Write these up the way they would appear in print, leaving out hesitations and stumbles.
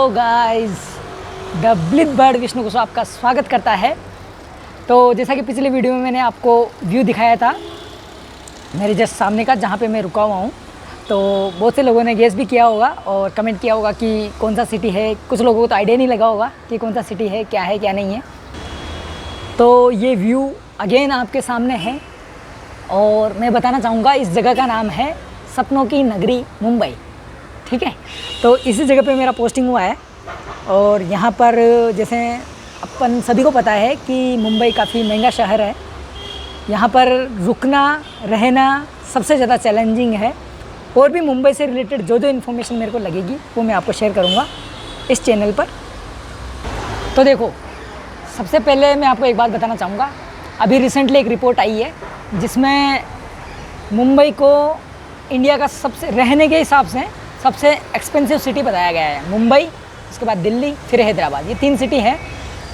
Guys, the blithe bird Vishnu Kushwaha आपका स्वागत करता है। तो जैसा कि पिछले वीडियो में मैंने आपको व्यू दिखाया था मेरे जस्ट सामने का, जहाँ पे मैं रुका हुआ हूँ। तो बहुत से लोगों ने गेस भी किया होगा और कमेंट किया होगा कि कौन सा सिटी है। कुछ लोगों को तो आइडिया नहीं लगा होगा कि कौन सा सिटी है क्या नहीं है। तो ये व्यू अगेन आपके सामने है और मैं बताना चाहूँगा इस जगह का नाम है सपनों की नगरी मुंबई। ठीक है, तो इसी जगह पे मेरा पोस्टिंग हुआ है और यहाँ पर जैसे अपन सभी को पता है कि मुंबई काफ़ी महंगा शहर है। यहाँ पर रुकना रहना सबसे ज़्यादा चैलेंजिंग है। और भी मुंबई से रिलेटेड जो इन्फॉर्मेशन मेरे को लगेगी वो मैं आपको शेयर करूँगा इस चैनल पर। तो देखो, सबसे पहले मैं आपको एक बात बताना चाहूँगा। अभी रिसेंटली एक रिपोर्ट आई है जिसमें मुंबई को इंडिया का सबसे रहने के हिसाब से सबसे एक्सपेंसिव सिटी बताया गया है। मुंबई, उसके बाद दिल्ली, फिर हैदराबाद। ये 3 सिटी है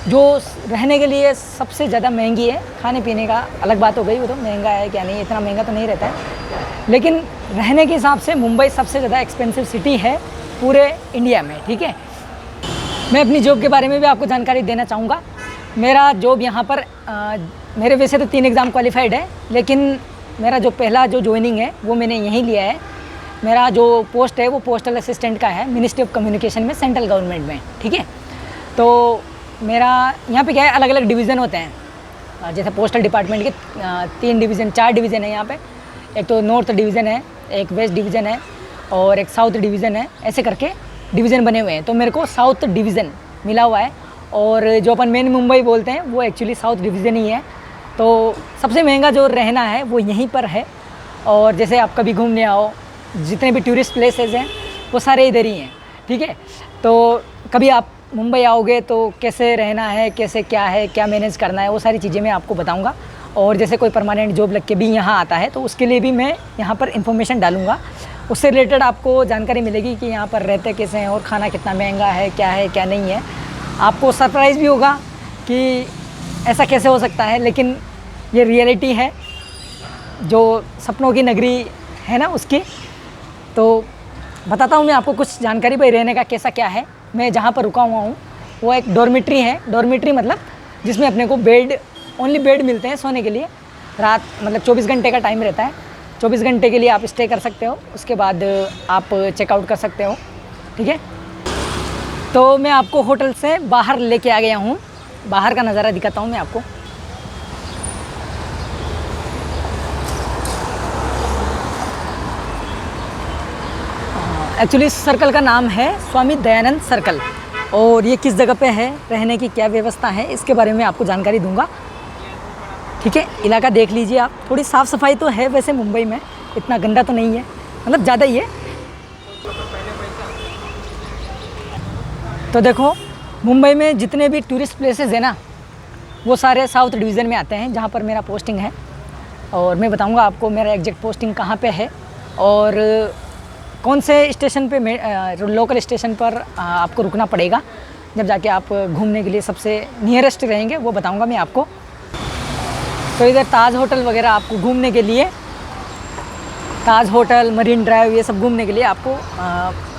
जो रहने के लिए सबसे ज़्यादा महंगी है। खाने पीने का अलग बात हो गई, वो तो महंगा है क्या नहीं, इतना महंगा तो नहीं रहता है, लेकिन रहने के हिसाब से मुंबई सबसे ज़्यादा एक्सपेंसिव सिटी है पूरे इंडिया में। ठीक है, मैं अपनी जॉब के बारे में भी आपको जानकारी देना चाहूँगा। मेरा जॉब यहाँ पर मेरे वैसे तो 3 एग्ज़ाम क्वालिफाइड है, लेकिन मेरा जो पहला ज्वाइनिंग है वो मैंने यहीं लिया है। मेरा जो पोस्ट है वो पोस्टल असिस्टेंट का है, मिनिस्ट्री ऑफ कम्युनिकेशन में, सेंट्रल गवर्नमेंट में। ठीक है, तो मेरा यहाँ पे क्या है, अलग अलग डिवीज़न होते हैं। जैसे पोस्टल डिपार्टमेंट के 4 डिवीज़न है यहाँ पे। एक तो नॉर्थ डिवीज़न है, एक वेस्ट डिवीज़न है और एक साउथ डिवीज़न है। ऐसे करके डिवीज़न बने हुए हैं। तो मेरे को साउथ डिवीज़न मिला हुआ है और जो अपन मेन मुंबई बोलते हैं वो एक्चुअली साउथ डिवीज़न ही है। तो सबसे महंगा जो रहना है वो यहीं पर है। और जैसे आप कभी घूमने आओ, जितने भी टूरिस्ट प्लेसेस हैं वो सारे इधर ही हैं। ठीक है, तो कभी आप मुंबई आओगे तो कैसे रहना है, कैसे क्या है, क्या मैनेज करना है, वो सारी चीज़ें मैं आपको बताऊंगा। और जैसे कोई परमानेंट जॉब लग के भी यहाँ आता है तो उसके लिए भी मैं यहाँ पर इन्फॉर्मेशन डालूंगा। उससे रिलेटेड आपको जानकारी मिलेगी कि यहाँ पर रहते कैसे हैं और खाना कितना महंगा है क्या नहीं है। आपको सरप्राइज़ भी होगा कि ऐसा कैसे हो सकता है, लेकिन ये रियलिटी है जो सपनों की नगरी है ना उसकी। तो बताता हूँ मैं आपको कुछ जानकारी भाई रहने का कैसा क्या है। मैं जहाँ पर रुका हुआ हूँ वो एक डॉर्मेट्री है। डॉर्मेट्री मतलब जिसमें अपने को ओनली बेड मिलते हैं सोने के लिए। रात मतलब 24 घंटे का टाइम रहता है। 24 घंटे के लिए आप स्टे कर सकते हो, उसके बाद आप चेकआउट कर सकते हो। ठीक है, तो मैं आपको होटल से बाहर लेके आ गया हूँ। बाहर का नज़ारा दिखाता हूँ मैं आपको। एक्चुअली इस सर्कल का नाम है स्वामी दयानंद सर्कल। और ये किस जगह पे है, रहने की क्या व्यवस्था है, इसके बारे में आपको जानकारी दूंगा। ठीक है, इलाका देख लीजिए आप। थोड़ी साफ़ सफाई तो है वैसे मुंबई में, इतना गंदा तो नहीं है, मतलब ज़्यादा ही है। तो देखो, मुंबई में जितने भी टूरिस्ट प्लेसेस हैं ना वो सारे साउथ डिवीज़न में आते हैं, जहाँ पर मेरा पोस्टिंग है। और मैं बताऊँगा आपको मेरा एग्जैक्ट पोस्टिंग कहाँ पर है और कौन से स्टेशन पे लोकल स्टेशन पर आपको रुकना पड़ेगा जब जाके आप घूमने के लिए सबसे नियरेस्ट रहेंगे, वो बताऊंगा मैं आपको। तो इधर ताज होटल वगैरह आपको घूमने के लिए, ताज होटल, मरीन ड्राइव, ये सब घूमने के लिए आपको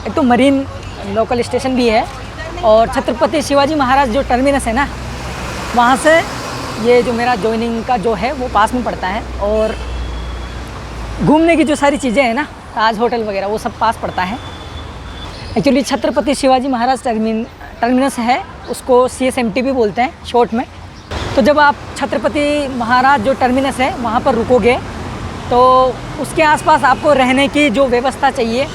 एक तो मरीन लोकल स्टेशन भी है और छत्रपति शिवाजी महाराज जो टर्मिनस है ना, वहाँ से ये जो मेरा ज्वाइनिंग का जो है वो पास में पड़ता है। और घूमने की जो सारी चीज़ें हैं ना, ताज होटल वगैरह, वो सब पास पड़ता है। एक्चुअली छत्रपति शिवाजी महाराज टर्मिनस है, उसको CSMT भी बोलते हैं शॉर्ट में। तो जब आप छत्रपति महाराज जो टर्मिनस है वहाँ पर रुकोगे तो उसके आसपास आपको रहने की जो व्यवस्था चाहिए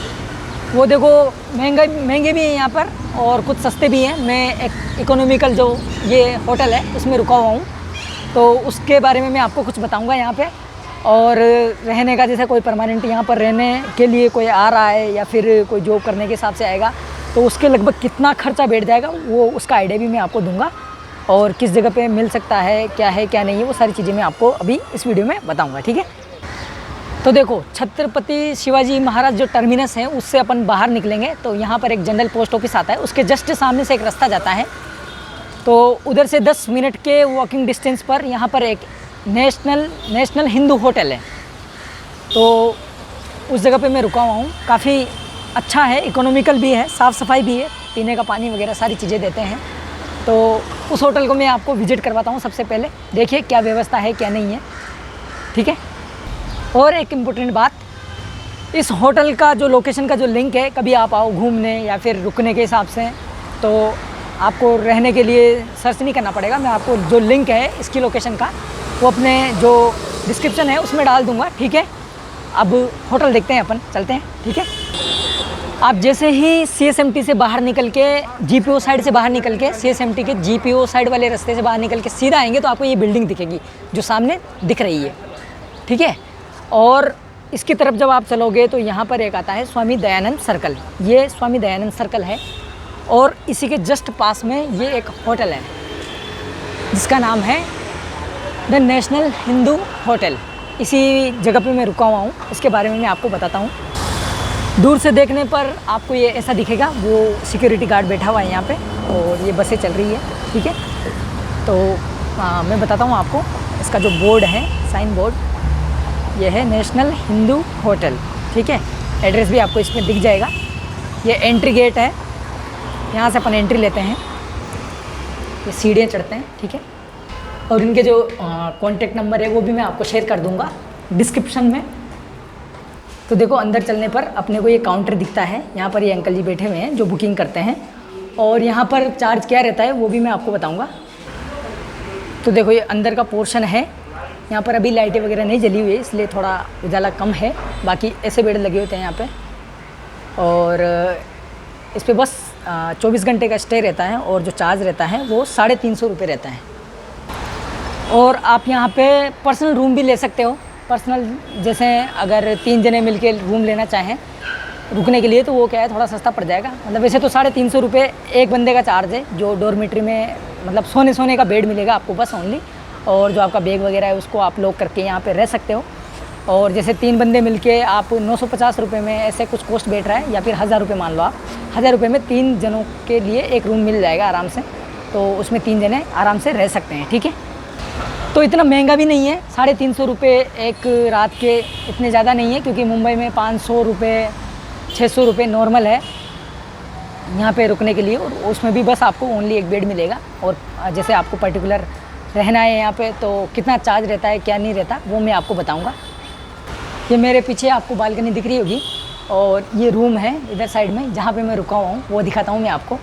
वो देखो, महंगे भी हैं यहाँ पर और कुछ सस्ते भी हैं। मैं एक इकोनॉमिकल जो ये होटल है उसमें रुका हुआ हूँ, तो उसके बारे में मैं आपको कुछ बताऊँगा यहाँ पर। और रहने का, जैसे कोई परमानेंट यहाँ पर रहने के लिए कोई आ रहा है या फिर कोई जॉब करने के हिसाब से आएगा तो उसके लगभग कितना खर्चा बैठ जाएगा वो उसका आइडिया भी मैं आपको दूंगा। और किस जगह पे मिल सकता है क्या नहीं है, वो सारी चीज़ें मैं आपको अभी इस वीडियो में बताऊंगा। ठीक है, तो देखो, छत्रपति शिवाजी महाराज जो टर्मिनस है उससे अपन बाहर निकलेंगे तो यहाँ पर एक जनरल पोस्ट ऑफिस आता है, उसके जस्ट सामने से एक रास्ता जाता है। तो उधर से 10 मिनट के वॉकिंग डिस्टेंस पर यहाँ पर एक नेशनल हिंदू होटल है। तो उस जगह पे मैं रुका हुआ हूँ। काफ़ी अच्छा है, इकोनॉमिकल भी है, साफ़ सफाई भी है, पीने का पानी वगैरह सारी चीज़ें देते हैं। तो उस होटल को मैं आपको विज़िट करवाता हूँ सबसे पहले, देखिए क्या व्यवस्था है क्या नहीं है, ठीक है। और एक इम्पोर्टेंट बात, इस होटल का जो लोकेशन का जो लिंक है, कभी आप आओ घूमने या फिर रुकने के हिसाब से, तो आपको रहने के लिए सर्च नहीं करना पड़ेगा। मैं आपको जो लिंक है इसकी लोकेशन का वो अपने जो डिस्क्रिप्शन है उसमें डाल दूँगा, ठीक है। अब होटल देखते हैं, अपन चलते हैं, ठीक है। आप जैसे ही CSMT से बाहर निकल के GPO साइड से बाहर निकल के CSMT के GPO साइड वाले रास्ते से बाहर निकल के सीधा आएंगे तो आपको ये बिल्डिंग दिखेगी जो सामने दिख रही है, ठीक है। और इसकी तरफ जब आप चलोगे तो यहाँ पर एक आता है स्वामी दयानंद सर्कल। ये स्वामी दयानंद सर्कल है और इसी के जस्ट पास में ये एक होटल है जिसका नाम है द नेशनल हिंदू होटल। इसी जगह पे मैं रुका हुआ हूँ, इसके बारे में मैं आपको बताता हूँ। दूर से देखने पर आपको ये ऐसा दिखेगा, वो सिक्योरिटी गार्ड बैठा हुआ है यहाँ पे और ये बसें चल रही है, ठीक है। तो मैं बताता हूँ आपको, इसका जो बोर्ड है, साइन बोर्ड, ये है नेशनल हिंदू होटल, ठीक है। एड्रेस भी आपको इसमें दिख जाएगा। ये एंट्री गेट है, यहाँ से अपन एंट्री लेते हैं, ये सीढ़ियाँ चढ़ते हैं, ठीक है। और इनके जो कॉन्टेक्ट नंबर है वो भी मैं आपको शेयर कर दूँगा डिस्क्रिप्शन में। तो देखो अंदर चलने पर अपने को ये काउंटर दिखता है, यहाँ पर ये अंकल जी बैठे हुए हैं जो बुकिंग करते हैं। और यहाँ पर चार्ज क्या रहता है वो भी मैं आपको बताऊँगा। तो देखो ये अंदर का पोर्शन है, यहाँ पर अभी लाइटें वगैरह नहीं जली हुई है इसलिए थोड़ा उजाला कम है, बाकी ऐसे बेड लगे होते हैं यहाँ पे। और इस पर बस 24 घंटे का स्टे रहता है और जो चार्ज रहता है वो 350 रुपये रहता है। और आप यहाँ पे पर्सनल रूम भी ले सकते हो। पर्सनल जैसे अगर 3 जने मिलके रूम लेना चाहें रुकने के लिए तो वो क्या है थोड़ा सस्ता पड़ जाएगा। मतलब वैसे तो 350 रुपये एक बंदे का चार्ज है, जो डॉर्मेट्री में मतलब सोने का बेड मिलेगा आपको बस ओनली। और जो आपका बैग वगैरह है उसको आप लॉक करके यहाँ पे रह सकते हो। और जैसे 3 बंदे मिलके आप 950 रुपये में ऐसे कुछ कॉस्ट बैठ रहा है, या फिर 1000 रुपये मान लो आप, 1000 रुपये में 3 जनों के लिए एक रूम मिल जाएगा आराम से। तो उसमें 3 जने आराम से रह सकते हैं, ठीक है। तो इतना महंगा भी नहीं है, 350 रुपये एक रात के इतने ज़्यादा नहीं है, क्योंकि मुंबई में 500 रुपये 600 रुपये नॉर्मल है यहाँ पे रुकने के लिए। और उसमें भी बस आपको ओनली एक बेड मिलेगा। और जैसे आपको पर्टिकुलर रहना है यहाँ पे तो कितना चार्ज रहता है क्या नहीं रहता वो मैं आपको बताऊँगा। ये मेरे पीछे आपको बालकनी दिख रही होगी और ये रूम है इधर साइड में जहाँ पे मैं रुका हुआ हूँ, वो दिखाता हूँ मैं आपको।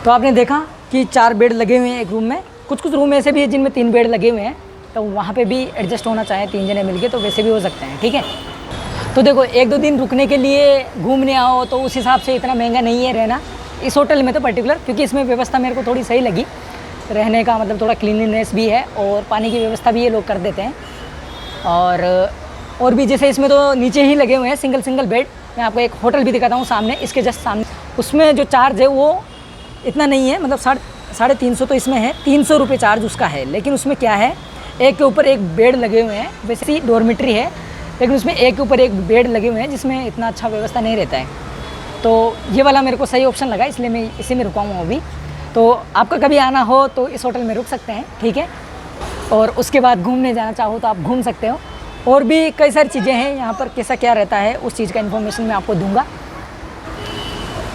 तो आपने देखा कि 4 बेड लगे हुए हैं एक रूम में। कुछ रूम ऐसे भी है जिनमें 3 बेड लगे हुए हैं, तो वहाँ पे भी एडजस्ट होना चाहें 3 जने मिलके तो वैसे भी हो सकते हैं, ठीक है। तो देखो 1-2 दिन रुकने के लिए घूमने आओ तो उस हिसाब से इतना महंगा नहीं है रहना इस होटल में तो पर्टिकुलर, क्योंकि इसमें व्यवस्था मेरे को थोड़ी सही लगी रहने का। मतलब थोड़ा क्लीनलीनेस भी है और पानी की व्यवस्था भी ये लोग कर देते हैं। और भी जैसे इसमें तो नीचे ही लगे हुए हैं सिंगल बेड। मैं आपको एक होटल भी दिखाता हूँ सामने, इसके जस्ट सामने। उसमें जो चार्ज है वो इतना नहीं है, मतलब 350 तो इसमें है, 300 रुपये चार्ज उसका है। लेकिन उसमें क्या है, एक के ऊपर एक बेड लगे हुए हैं। वैसे ही डॉर्मेट्री है लेकिन उसमें एक के ऊपर एक बेड लगे हुए हैं जिसमें इतना अच्छा व्यवस्था नहीं रहता है। तो ये वाला मेरे को सही ऑप्शन लगा, इसलिए मैं इसी में रुका हूँ अभी। तो आपका कभी आना हो तो इस होटल में रुक सकते हैं, ठीक है। और उसके बाद घूमने जाना चाहो तो आप घूम सकते हो। और भी कई सारी चीज़ें हैं यहाँ पर, कैसा क्या रहता है उस चीज़ का इन्फॉर्मेशन मैं आपको दूंगा।